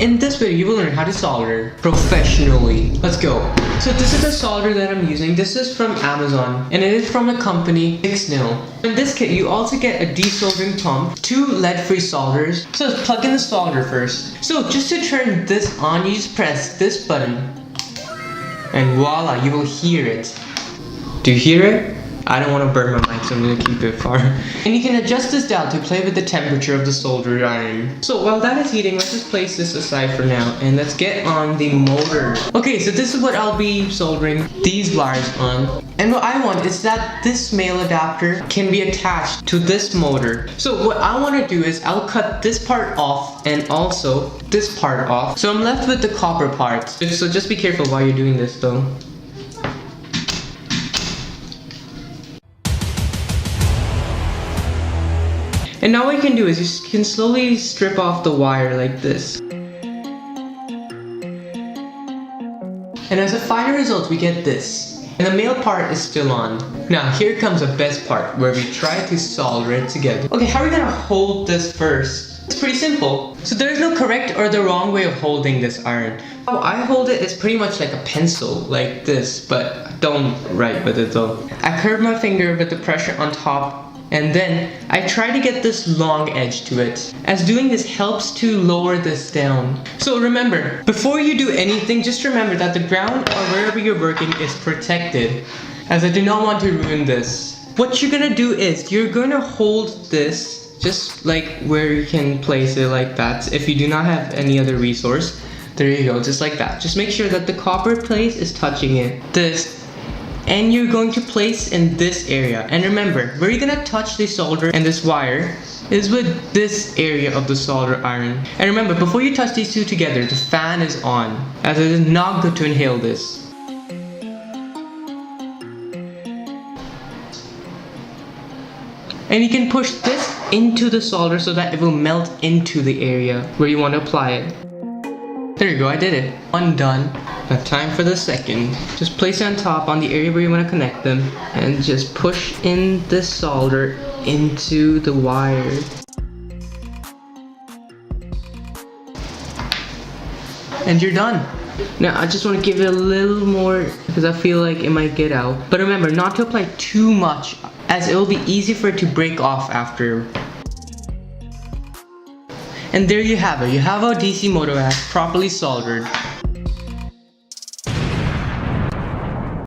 In this video, you will learn how to solder professionally. Let's go. So this is the solder that I'm using. This is from Amazon and it is from the company 6nil. In this kit, you also get a desoldering pump, 2 lead-free solders. So let's plug in the solder first. So just to turn this on, you just press this button and voila, you will hear it. Do you hear it? I don't want to burn my mic, so I'm going to keep it far. And you can adjust this dial to play with the temperature of the solder iron. So while that is heating, let's just place this aside for now and let's get on the motor. Okay, so this is what I'll be soldering these wires on. And what I want is that this male adapter can be attached to this motor. So what I want to do is I'll cut this part off and also this part off. So I'm left with the copper parts. So just be careful while you're doing this though. And now what you can do is you can slowly strip off the wire like this. And as a final result, we get this. And the male part is still on. Now here comes the best part where we try to solder it together. Okay, how are we gonna hold this first? It's pretty simple. So there's no correct or the wrong way of holding this iron. How I hold it is pretty much like a pencil, like this, but don't write with it though. I curve my finger with the pressure on top. And then I try to get this long edge to it, as doing this helps to lower this down. So remember, before you do anything, just remember that the ground or wherever you're working is protected, as I do not want to ruin this. What you're gonna do is you're gonna hold this just like where you can place it like that. If you do not have any other resource, there you go, just like that. Just make sure that the copper place is touching it. And you're going to place in this area. And remember, where you're gonna touch the solder and this wire is with this area of the solder iron. And remember, before you touch these two together, the fan is on, as it is not good to inhale this. And you can push this into the solder so that it will melt into the area where you want to apply it. There you go, I did it. One done. Now time for the second. Just place it on top on the area where you want to connect them and just push in the solder into the wire. And you're done. Now I just want to give it a little more because I feel like it might get out. But remember not to apply too much, as it will be easy for it to break off after. And there you have it. You have a DC motor properly soldered.